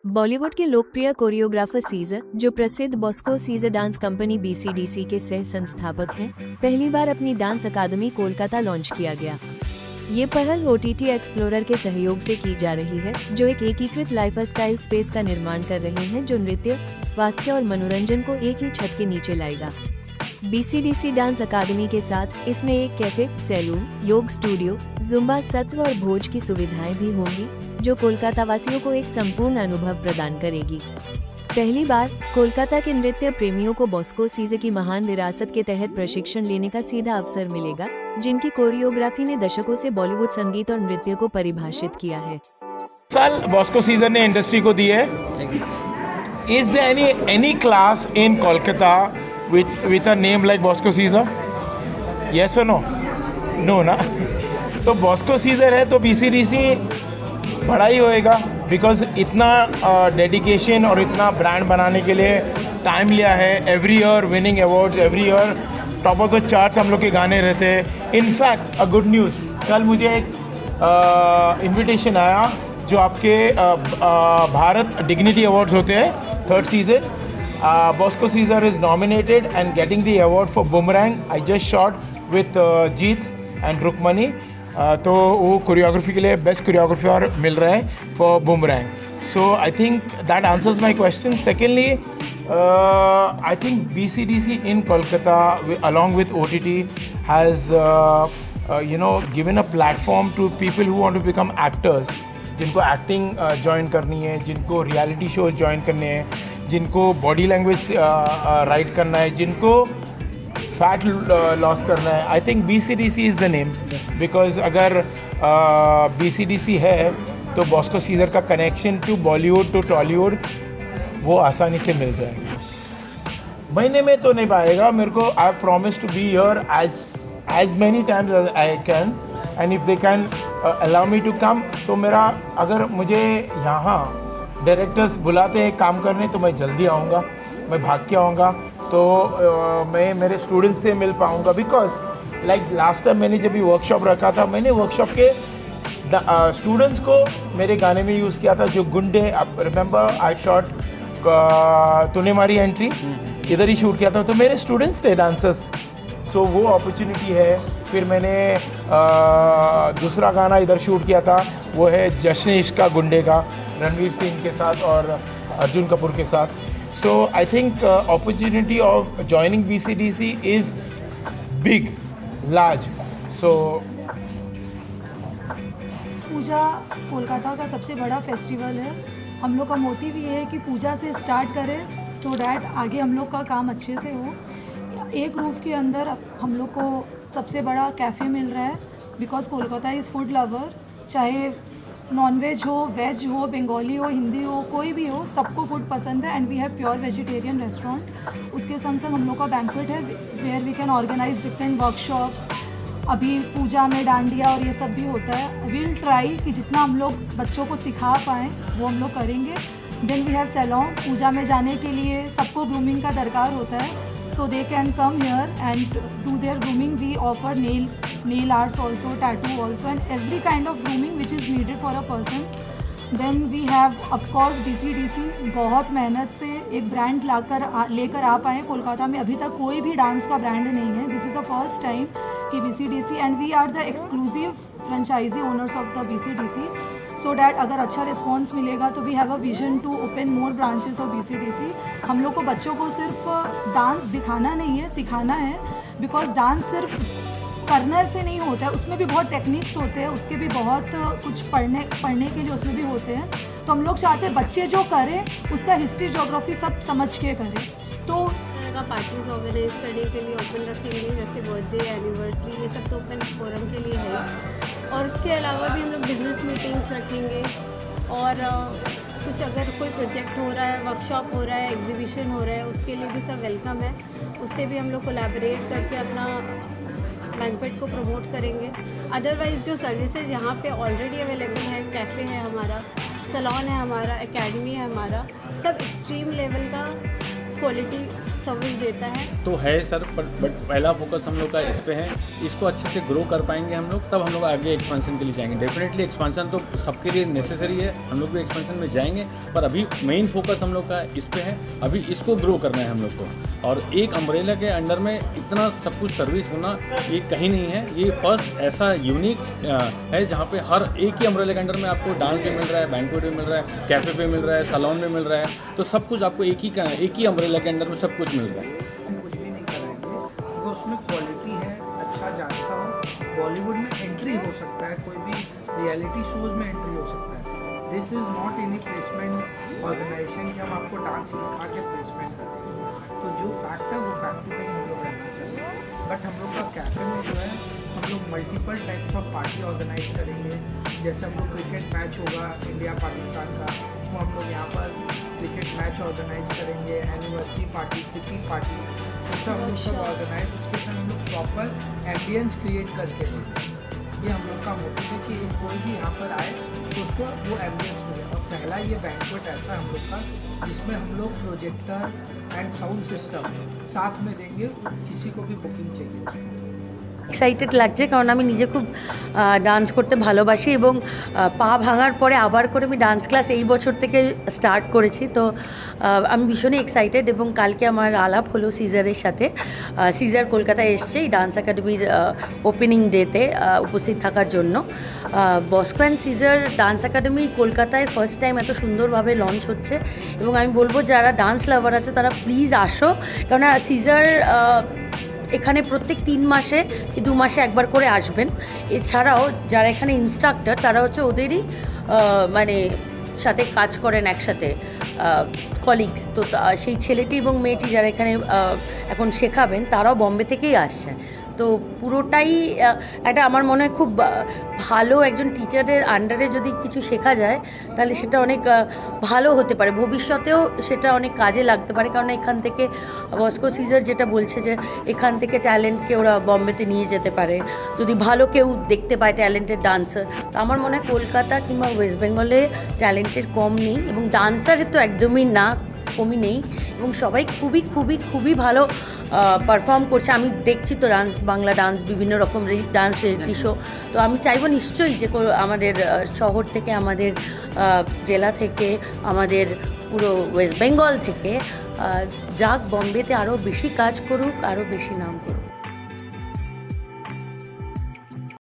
बॉलीवुड के लोकप्रिय choreographer Caesar, जो प्रसिद्ध Bosco Caesar dance company BCDC के सह संस्थापक हैं, पहली बार अपनी डांस अकादमी कोलकाता लॉन्च किया गया। ये पहल OTT एक्सप्लोरर के सहयोग से की जा रही है, जो एक एकीकृत लाइफस्टाइल स्पेस का निर्माण कर रहे हैं जो नृत्य, स्वास्थ्य और मनोरंजन को एक ही छत के नीचे लाएगा। BCDC डांस अकादमी के साथ इसमें एक कैफे, सैलून, योग स्टूडियो, जुम्बा सत्र और भोज की सुविधाएं भी होंगी, जो कोलकाता वासियों को एक संपूर्ण अनुभव प्रदान करेगी। पहली बार कोलकाता के नृत्य प्रेमियों को बॉस्को सीजर की महान विरासत के तहत प्रशिक्षण लेने का सीधा अवसर मिलेगा, जिनकी कोरियोग्राफी ने दशकों से बॉलीवुड संगीत और नृत्य को परिभाषित किया है। साल बॉस्को सीजर ने इंडस्ट्री को दी है। Is there any class in Kolkata with a name like Bosco Caesar? Yes or no? No ना। तो बॉस्को सीजर है तो BCDC बड़ा ही होएगा, बिकॉज इतना डेडिकेशन और इतना ब्रांड बनाने के लिए टाइम लिया है। Every year winning awards, every year top of the charts हम लोग के गाने रहते हैं। इनफैक्ट अ गुड न्यूज़, कल मुझे एक इनविटेशन आया जो आपके भारत डिग्निटी अवार्ड्स होते हैं, third season. Bosco Caesar is nominated and getting the award for Boomerang. I just shot with Jeet and Rukmani. तो वो कोरियोग्राफी के लिए बेस्ट कोरियोग्राफर मिल रहा है for Boomerang. So I think that answers my question. Secondly, I think BCDC in Kolkata along with OTT has given a platform to people who want to become actors. जिनको acting join करनी है, जिनको reality show join करने हैं, जिनको body language right करना है, जिनको फैट लॉस करना है। I think BCDC is the name, because अगर BCDC है तो बॉस्को सीजर का connection to Bollywood to Tollywood वो आसानी से मिल जाएगा। महीने में तो नहीं पाएगा मेरे को। I promise to be here as many times as I can, and if they can allow me to come, तो मेरा अगर मुझे यहाँ डायरेक्टर्स बुलाते हैं काम करने तो मैं जल्दी आऊँगा, मैं भाग के आऊँगा, तो मैं मेरे स्टूडेंट्स से मिल पाऊँगा। बिकॉज लाइक लास्ट टाइम मैंने जब भी वर्कशॉप रखा था, मैंने वर्कशॉप के स्टूडेंट्स को मेरे गाने में यूज़ किया था। जो गुंडे, आप रिमेंबर आई शॉट तूने मारी एंट्री, इधर ही शूट किया था, तो मेरे स्टूडेंट्स थे डांसर्स। सो वो अपॉर्चुनिटी है। फिर मैंने दूसरा गाना इधर शूट किया था, वो है जश्न इश्क का गुंडे का, रणवीर सिंह के साथ और अर्जुन कपूर के साथ। So I think opportunity of joining BCDC is big, large. So Puja Kolkata का सबसे बड़ा फेस्टिवल है। हम लोग का मोटिव ये है कि पूजा से स्टार्ट करें सो डैट आगे हम लोग का काम अच्छे से हो। एक रूफ के अंदर हम लोग को सबसे बड़ा कैफ़े मिल रहा है, because Kolkata is food lover. चाहे नॉनवेज हो, वेज हो, बंगाली हो, हिंदी हो, कोई भी हो, सबको फूड पसंद है। And we have pure vegetarian restaurant. उसके संग संग हम लोग का बैंक्वेट है where we can organise different workshops. अभी पूजा में डांडिया और ये सब भी होता है। विल ट्राई कि जितना हम लोग बच्चों को सिखा पाएँ वो हम लोग करेंगे। Then we have saloon. Puja में जाने के लिए सबको ग्रूमिंग का दरकार होता है, so they can come here and do their grooming. We offer nail arts also, tattoo also, and every kind of grooming which is needed for a person. Then we have of course BCDC। बहुत मेहनत से एक brand लेकर आ पाए कोलकाता में। अभी तक कोई भी डांस का ब्रांड नहीं है। This is the first time कि BCDC, and we are the exclusive franchise owners of the BCDC। So that अगर अच्छा रिस्पॉन्स मिलेगा तो we have a vision to open more branches of BCDC। हम लोग को बच्चों को सिर्फ डांस दिखाना नहीं है, सिखाना है। बिकॉज डांस सिर्फ करने से नहीं होता है, उसमें भी बहुत टेक्निक्स होते हैं, उसके भी बहुत कुछ पढ़ने के लिए उसमें भी होते हैं। तो हम लोग चाहते हैं बच्चे जो करें उसका हिस्ट्री, ज्योग्राफी सब समझ के करें। तो पार्टीज ऑर्गेनाइज करने के लिए ओपन रखेंगे, जैसे बर्थडे, एनिवर्सरी, ये सब तो ओपन फोरम के लिए है। और उसके अलावा भी हम लोग बिजनेस मीटिंग्स रखेंगे। और कुछ अगर कोई प्रोजेक्ट हो रहा है, वर्कशॉप हो रहा है, एग्जीबिशन हो रहा है, उसके लिए भी सब वेलकम है। उससे भी हम लोग कोलैबोरेट करके अपना बैंक्वेट को प्रमोट करेंगे। अदरवाइज़ जो सर्विसेज यहाँ पे ऑलरेडी अवेलेबल है, कैफ़े है हमारा, सैलून है हमारा, एकेडमी है हमारा, सब एक्सट्रीम लेवल का क्वालिटी सर्विस देता है। तो है सर, बट पहला फोकस हम लोग का इस पे है, इसको अच्छे से ग्रो कर पाएंगे हम लोग, तब हम लोग आगे एक्सपेंशन के लिए जाएंगे। डेफिनेटली एक्सपेंशन तो सबके लिए नेसेसरी है, हम लोग भी एक्सपेंशन में जाएंगे, पर अभी मेन फोकस हम लोग का इस पे है, अभी इसको ग्रो करना है हम लोग को। और एक अम्ब्रेला के अंडर में इतना सब कुछ सर्विस होना ये कहीं नहीं है, ये फर्स्ट ऐसा यूनिक है जहाँ पे हर एक ही अम्ब्रेला के अंडर में आपको डांस भी मिल रहा है, बैंक्वेट भी मिल रहा है, कैफ़े पे मिल रहा है, सैलून भी मिल रहा है, तो सब कुछ आपको एक ही अम्ब्रेला के अंडर में सब कुछ मिल रहा है। हम कुछ भी नहीं कराएंगे क्योंकि उसमें क्वालिटी है, अच्छा जानता हो। बॉलीवुड में एंट्री हो सकता है, कोई भी रियलिटी शोज़ में एंट्री हो सकता है। This is not any placement organisation कि हम आपको डांस सिखा के प्लेसमेंट करें। तो जो फैक्ट है वो फैक्ट पे ही हम लोग रहना चाहिए। बट हम लोग का कैफ़े में जो है हम लोग multiple types of party organise करेंगे। जैसे हम लोग क्रिकेट मैच होगा इंडिया पाकिस्तान का, वो हम लोग यहाँ पर क्रिकेट मैच ऑर्गेनाइज करेंगे, एनिवर्सरी पार्टी, किटी पार्टी, ये सब हम लोग सब ऑर्गेनाइज, उसके साथ हम लोग प्रॉपर एम्बियंस क्रिएट करके देंगे। ये हम लोग का मोटिव है कि कोई भी यहाँ पर आए तो उसको वो एम्बियंस मिले। और पहला ये बैंक्वेट ऐसा है हम लोग का जिसमें हम लोग प्रोजेक्टर एंड साउंड सिस्टम साथ में देंगे, किसी को भी बुकिंग चाहिए उसमें। এক্সাইটেড লাগছে কারণ আমি নিজে খুব ডান্স করতে ভালোবাসি এবং পা ভাঙার পরে আবার করে আমি ডান্স ক্লাস এই বছর থেকে স্টার্ট করেছি। তো আমি ভীষণই এক্সাইটেড এবং কালকে আমার আলাপ হলো সিজারের সাথে। সিজার কলকাতায় এসছে এই ডান্স একাডেমির ওপেনিং ডেতে উপস্থিত থাকার জন্য। Bosco and Caesar dance academy কলকাতায় ফার্স্ট টাইম এত সুন্দরভাবে লঞ্চ হচ্ছে এবং আমি বলবো যারা ডান্স লাভার আছো তারা প্লিজ আসো, কেননা সিজার এখানে প্রত্যেক 3 মাসে কি 2 মাসে একবার করে আসবেন। এছাড়াও যারা এখানে ইনস্ট্রাক্টর তারা হচ্ছে ওদেরই মানে সাথে কাজ করেন একসাথে কলিগস। তো সেই ছেলেটি এবং মেয়েটি যারা এখানে এখন শেখাবেন তারাও বম্বে থেকেই আসছে। তো পুরোটাই একটা আমার মনে হয় খুব ভালো একজন টিচারের আন্ডারে যদি কিছু শেখা যায় তাহলে সেটা অনেক ভালো হতে পারে, ভবিষ্যতেও সেটা অনেক কাজে লাগতে পারে। কারণ এখান থেকে বস্কো সিজার যেটা বলছে যে এখান থেকে ট্যালেন্টকে ওরা বম্বেতে নিয়ে যেতে পারে যদি ভালো কেউ দেখতে পায় ট্যালেন্টেড ডান্সার। তো আমার মনে হয় কলকাতা কিংবা ওয়েস্ট বেঙ্গলে ট্যালেন্টের কম নেই এবং ডান্সারের তো একদমই না, কমই নেই এবং সবাই খুবই খুবই খুবই ভালো পারফর্ম করছে। আমি দেখছি তো ডান্স, বাংলা ডান্স, বিভিন্ন রকম ডান্স রিয়েলিটি শো। তো আমি চাইবো নিশ্চয়ই যে আমাদের শহর থেকে, আমাদের জেলা থেকে, আমাদের পুরো ওয়েস্ট বেঙ্গল থেকে যাক, বম্বেতে আরও বেশি কাজ করুক, আরও বেশি নাম করুক।